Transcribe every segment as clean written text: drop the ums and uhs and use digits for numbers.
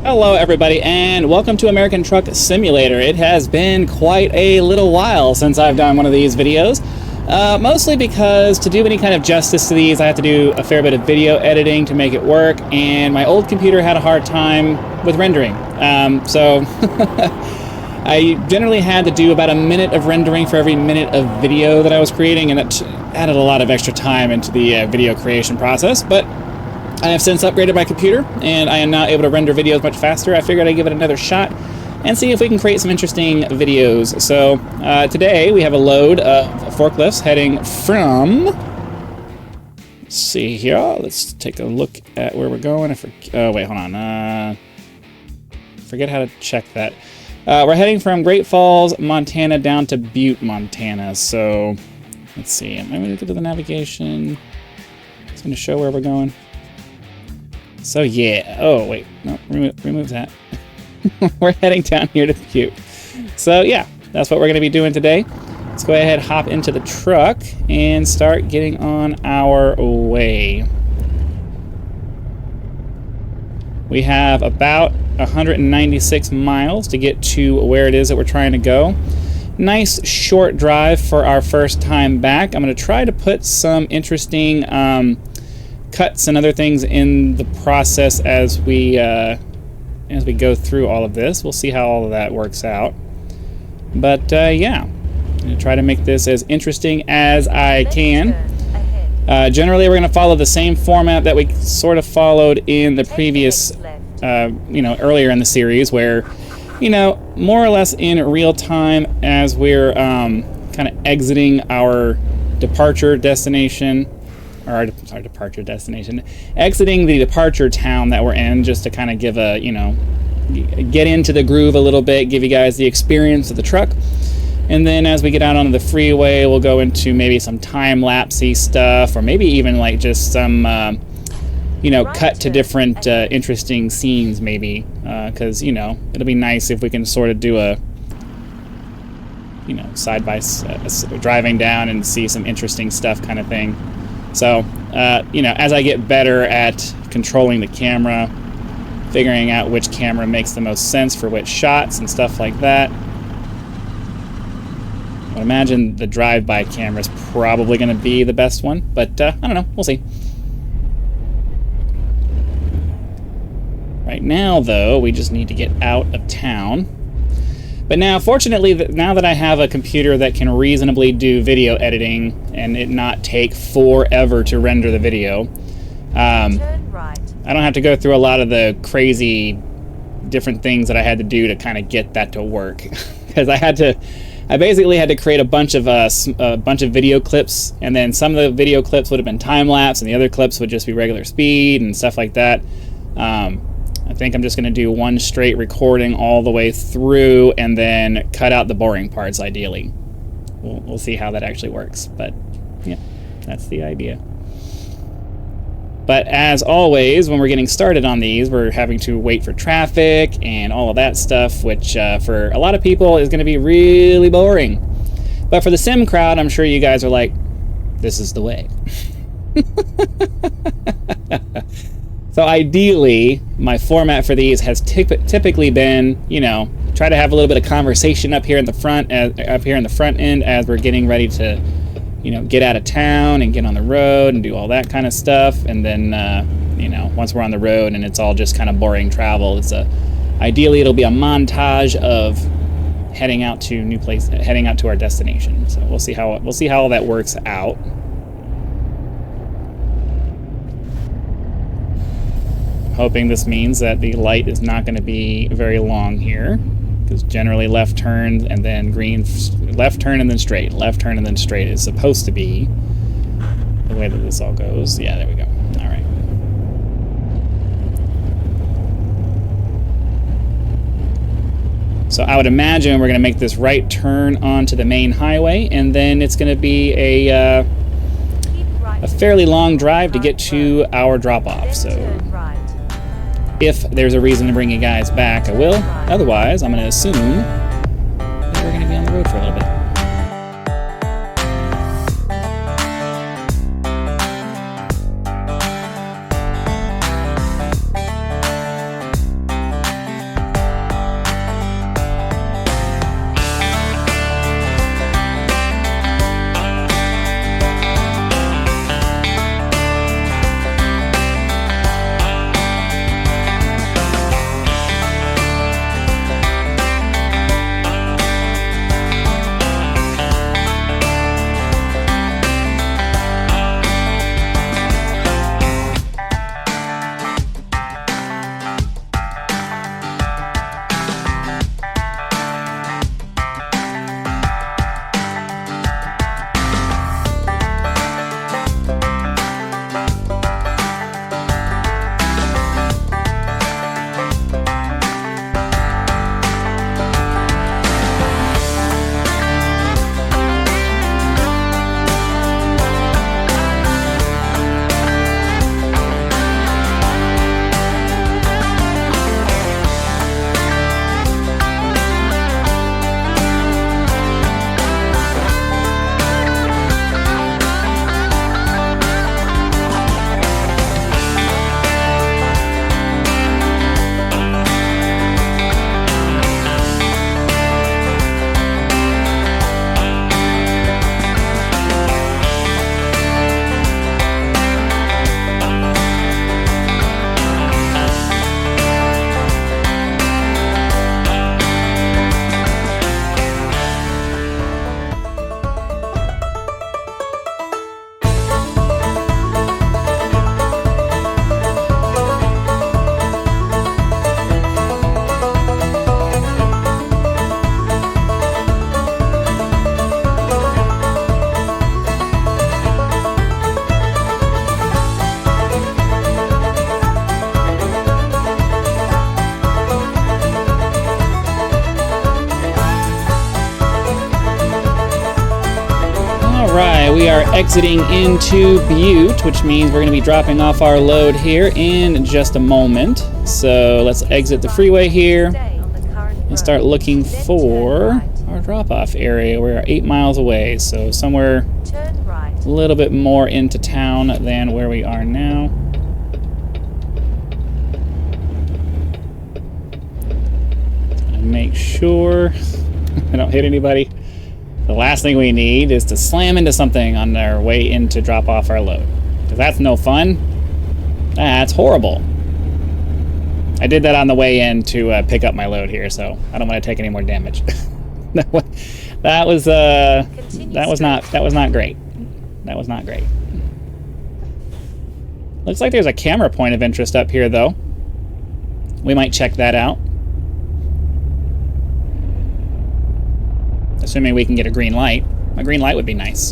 Hello everybody and welcome to American Truck Simulator. It has been quite a little while since I've done one of these videos. Mostly because to do any kind of justice to these I have to do a fair bit of video editing to make it work, and my old computer had a hard time with rendering. So I generally had to do about a minute of rendering for every minute of video that I was creating, and that added a lot of extra time into the video creation process. But I have since upgraded my computer, and I am now able to render videos much faster. I figured I'd give it another shot and see if we can create some interesting videos. So today we have a load of forklifts heading from, let's see here, let's take a look at where we're going. Oh wait, hold on, forget how to check that. We're heading from Great Falls, Montana down to Butte, Montana. So let's see, am I going to get to the navigation? It's going to show where we're going. So yeah, oh wait, no, remove that. We're heading down here to Butte. So yeah, that's what we're going to be doing today. Let's go ahead, hop into the truck, and start getting on our way. We have about 196 miles to get to where it is that we're trying to go. Nice short drive for our first time back. I'm going to try to put some interesting cuts and other things in the process as we go through all of this. We'll see how all of that works out. But yeah, I'm going to try to make this as interesting as I can. Generally, we're going to follow the same format that we sort of followed in the previous, earlier in the series, where, more or less in real time as we're kind of exiting our departure destination. Or our departure destination, exiting the departure town that we're in, just to kind of give a, get into the groove a little bit, give you guys the experience of the truck. And then as we get out onto the freeway, we'll go into maybe some time-lapsey stuff, or maybe even like just some, cut to different interesting scenes maybe, because, it'll be nice if we can sort of do a, side by driving down and see some interesting stuff kind of thing. So, as I get better at controlling the camera, figuring out which camera makes the most sense for which shots and stuff like that, I would imagine the drive-by camera is probably going to be the best one, but I don't know, we'll see. Right now, though, we just need to get out of town. But now, fortunately, now that I have a computer that can reasonably do video editing and it not take forever to render the video, I don't have to go through a lot of the crazy different things that I had to do to kind of get that to work. Because I basically had to create a bunch of video clips, and then some of the video clips would have been time-lapse, and the other clips would just be regular speed and stuff like that. I think I'm just going to do one straight recording all the way through and then cut out the boring parts, ideally. We'll see how that actually works, but yeah, that's the idea. But as always, when we're getting started on these, we're having to wait for traffic and all of that stuff, which for a lot of people is going to be really boring. But for the sim crowd, I'm sure you guys are like, this is the way. So ideally, my format for these has typically been, try to have a little bit of conversation up here in the front end as we're getting ready to, get out of town and get on the road and do all that kind of stuff. And then, once we're on the road and it's all just kind of boring travel, ideally it'll be a montage of heading out to our destination. So we'll see how all that works out. Hoping this means that the light is not going to be very long here, because generally left turn and then green, left turn and then straight, left turn and then straight is supposed to be the way that this all goes. Yeah, there we go. All right. So I would imagine we're going to make this right turn onto the main highway, and then it's going to be a fairly long drive to get to our drop-off. So if there's a reason to bring you guys back, I will. Otherwise, I'm going to assume that we're going to be on the road for a little bit. we are exiting into Butte, which means we're going to be dropping off our load here in just a moment. So let's exit the freeway here and start looking for our drop-off area. We're 8 miles away, so somewhere a little bit more into town than where we are now. Make sure I don't hit anybody. The last thing we need is to slam into something on our way in to drop off our load, because that's no fun. That's horrible. I did that on the way in to pick up my load here, so I don't want to take any more damage. that was not great. That was not great. Looks like there's a camera point of interest up here, though. We might check that out. Assuming we can get a green light. A green light would be nice.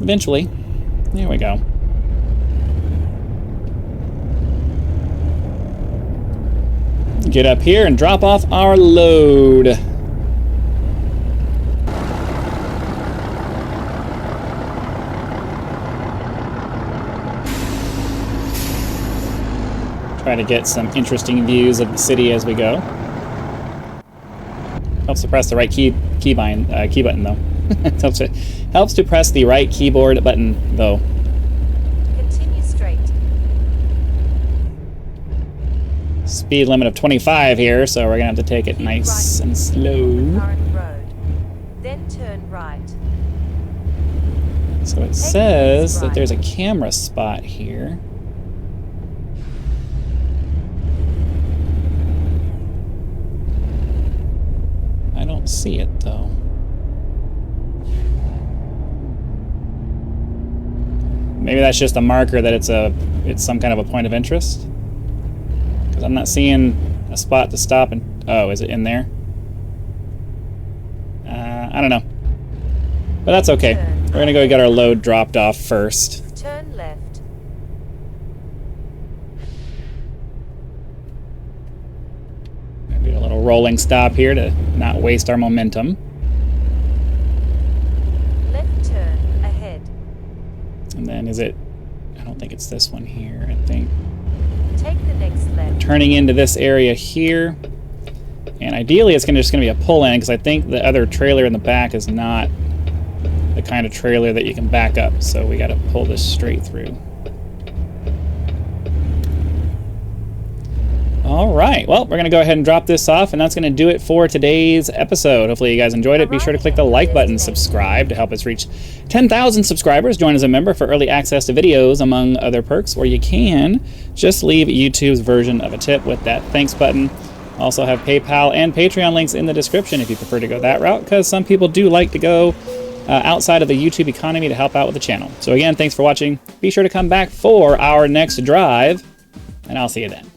Eventually. There we go. Get up here and drop off our load. Try to get some interesting views of the city as we go. Helps to press the right key button though. helps to press the right keyboard button though. Continue straight. Speed limit of 25 here, so we're gonna have to take it nice and slow. Current road. Then turn right. So it says that there's a camera spot here. I don't see it though. Maybe that's just a marker that it's some kind of a point of interest. Because I'm not seeing a spot to stop and oh, is it in there? I don't know. But that's okay. We're gonna go get our load dropped off first. Turn left. Do a little rolling stop here to not waste our momentum. Left turn ahead. And then is it, I don't think it's this one here, I think. Take the next left. Turning into this area here. And ideally it's just gonna be a pull-in, because I think the other trailer in the back is not the kind of trailer that you can back up. So we gotta pull this straight through. All right, well, we're going to go ahead and drop this off, and that's going to do it for today's episode. Hopefully you guys enjoyed it. Be sure to click the like button, subscribe to help us reach 10,000 subscribers. Join as a member for early access to videos, among other perks, or you can just leave YouTube's version of a tip with that thanks button. Also have PayPal and Patreon links in the description if you prefer to go that route, because some people do like to go outside of the YouTube economy to help out with the channel. So again, thanks for watching. Be sure to come back for our next drive, and I'll see you then.